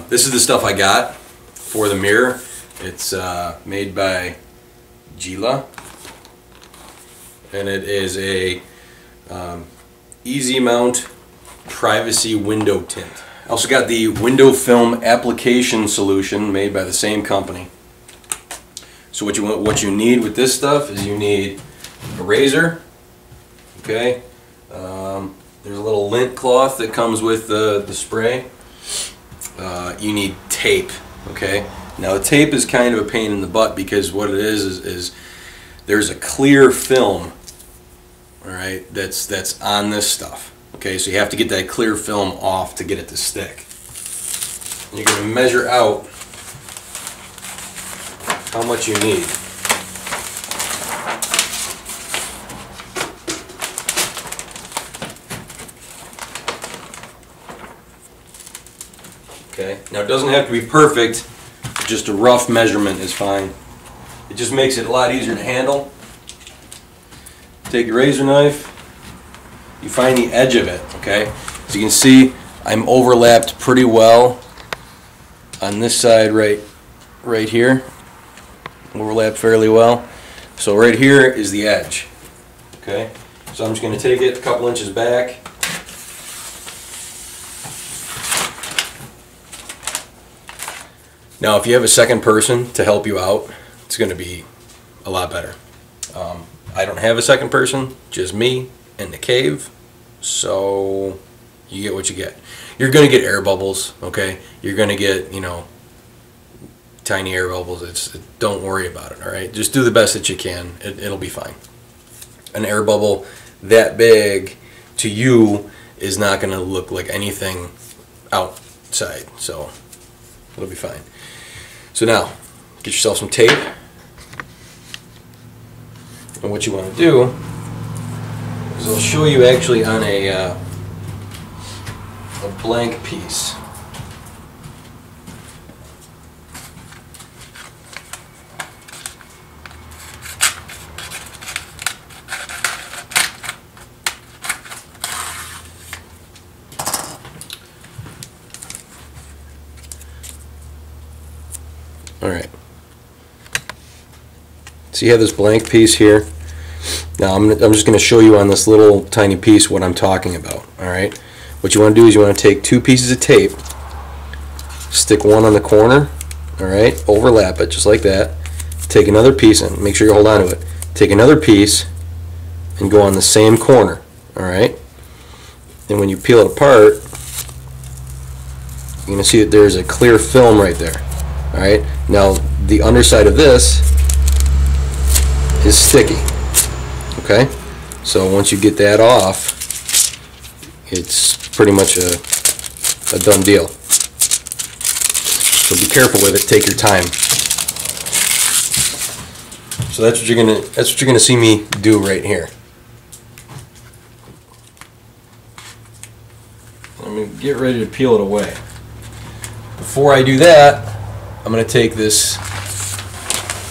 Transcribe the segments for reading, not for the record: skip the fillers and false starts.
This is the stuff I got for the mirror. It's made by Gila, and it is a easy mount privacy window tint. I also got the window film application solution made by the same company. So what you need with this stuff is you need a razor. Okay, there's a little lint cloth that comes with the spray. You need tape. Okay, now the tape is kind of a pain in the butt because what it is there's a clear film, all right, that's on this stuff. Okay, so you have to get that clear film off to get it to stick. And you're going to measure out how much you need. Okay, now it doesn't have to be perfect, just a rough measurement is fine. It just makes it a lot easier to handle. Take your razor knife, you find the edge of it, okay? As you can see, I'm overlapped pretty well on this side right here. Overlapped fairly well. So right here is the edge, okay? So I'm just going to take it a couple inches back. Now if you have a second person to help you out, it's going to be a lot better. I don't have a second person, just me and the cave, so you get what you get. You're going to get air bubbles, okay? You're going to get, you know, tiny air bubbles. Don't worry about it, all right? Just do the best that you can. It'll be fine. An air bubble that big to you is not going to look like anything outside, so it'll be fine. So now, get yourself some tape. And what you want to do is I'll show you actually on a blank piece. Alright. So you have this blank piece here. Now I'm just going to show you on this little tiny piece what I'm talking about. Alright. What you want to do is you want to take two pieces of tape, stick one on the corner, alright, overlap it just like that, take another piece and make sure you hold on to it. Take another piece and go on the same corner, alright. And when you peel it apart, you're going to see that there's a clear film right there. Alright, now the underside of this is sticky. Okay, so once you get that off, it's pretty much a done deal. So be careful with it, take your time. So that's what you're gonna see me do right here. I'm gonna get ready to peel it away. Before I do that, I'm going to take this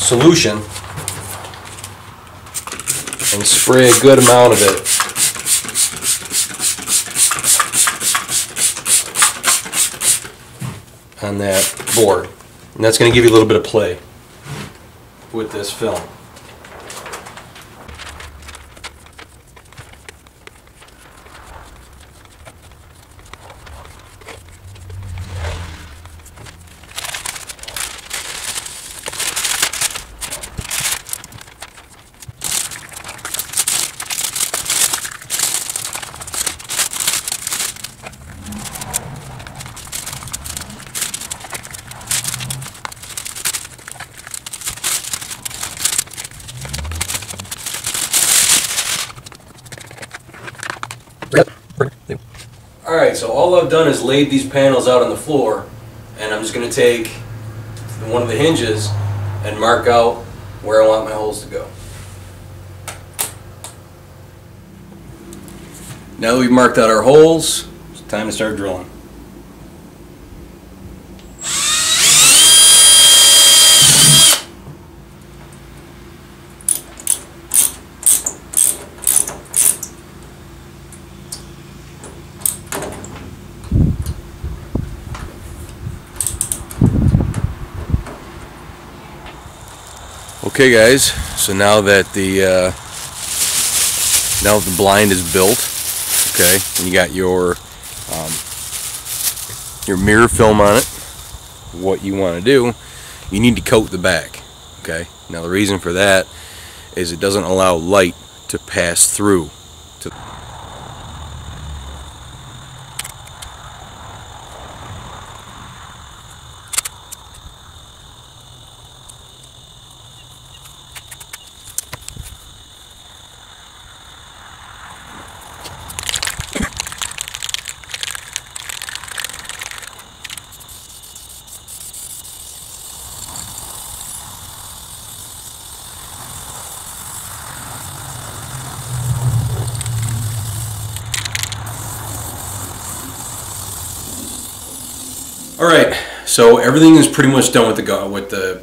solution and spray a good amount of it on that board. And that's going to give you a little bit of play with this film. Alright, so all I've done is laid these panels out on the floor, and I'm just going to take one of the hinges and mark out where I want my holes to go. Now that we've marked out our holes, it's time to start drilling. Okay guys, so now that the blind is built, okay, and you got your mirror film on it, what you want to do, you need to coat the back. Okay, now the reason for that is it doesn't allow light to pass through to Alright, so everything is pretty much done with the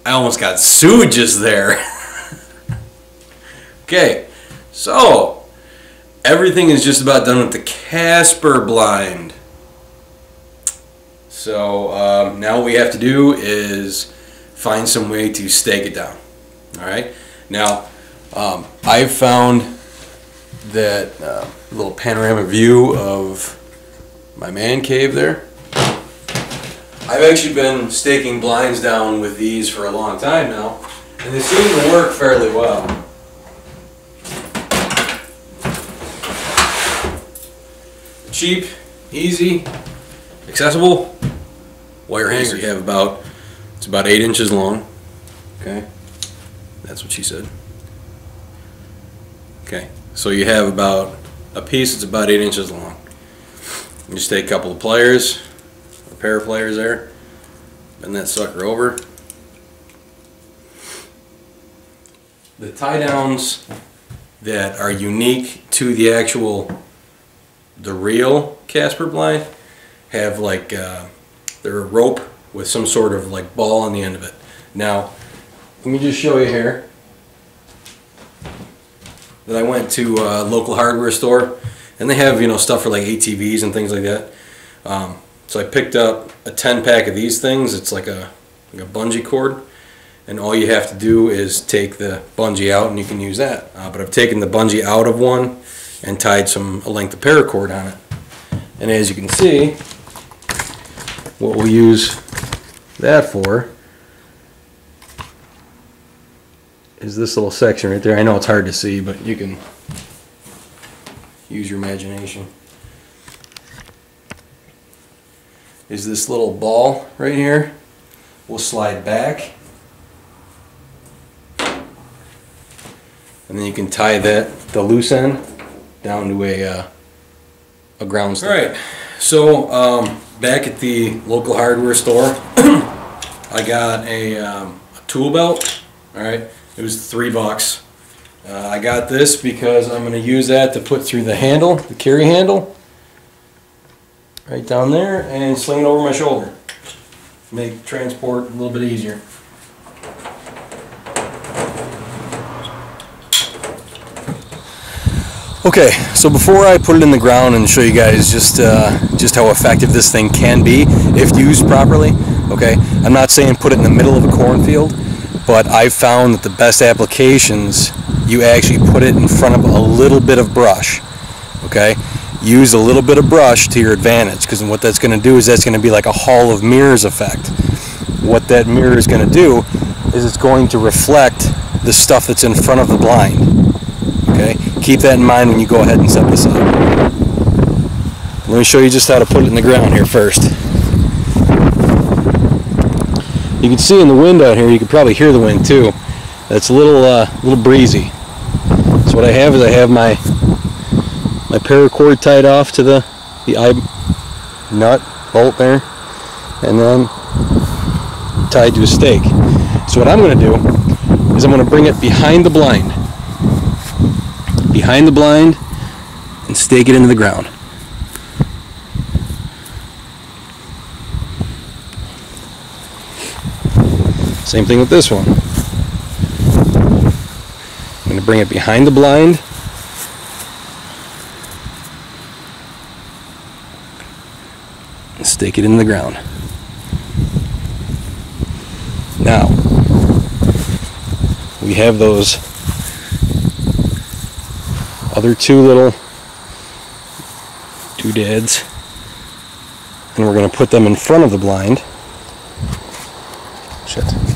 I almost got sued just there. Okay, so everything is just about done with the Casper blind. So now what we have to do is find some way to stake it down. Alright, now I've found that little panoramic view of my man cave there. I've actually been staking blinds down with these for a long time now, and they seem to work fairly well. Cheap, easy, accessible. Wire hanger. You have it's about 8 inches long. Okay, that's what she said. Okay, so you have about a piece that's about 8 inches long. You just take a couple of pliers, a pair of pliers there, bend that sucker over. The tie downs that are unique to the real Casper blind have like they're a rope with some sort of like ball on the end of it. Now let me just show you here that I went to a local hardware store, and they have, you know, stuff for like ATVs and things like that. So I picked up a 10-pack of these things. It's like a bungee cord, and all you have to do is take the bungee out and you can use that. But I've taken the bungee out of one and tied a length of paracord on it. And as you can see, what we'll use that for is this little section right there. I know it's hard to see, but you can use your imagination. Is this little ball right here. We'll slide back, and then you can tie the loose end down to a ground stick. Alright, so back at the local hardware store, I got a tool belt. Alright, it was $3. I got this because I'm going to use that to put through the handle, the carry handle, right down there, and sling it over my shoulder. Make transport a little bit easier. Okay, so before I put it in the ground and show you guys just how effective this thing can be if used properly, okay, I'm not saying put it in the middle of a cornfield, but I've found that the best applications, you actually put it in front of a little bit of brush. Okay, use a little bit of brush to your advantage, because what that's going to do is that's going to be like a hall of mirrors effect. What that mirror is going to do is it's going to reflect the stuff that's in front of the blind. Okay, keep that in mind when you go ahead and set this up. Let me show you just how to put it in the ground here first. You can see in the wind out here, you can probably hear the wind too. It's a little breezy. So what I have is I have my paracord tied off to the eye nut bolt there, and then tied to a stake. So what I'm going to do is I'm going to bring it behind the blind, and stake it into the ground. Same thing with this one. I'm going to bring it behind the blind, and stake it in the ground. Now, we have those other two little doodads, and we're going to put them in front of the blind. Shit.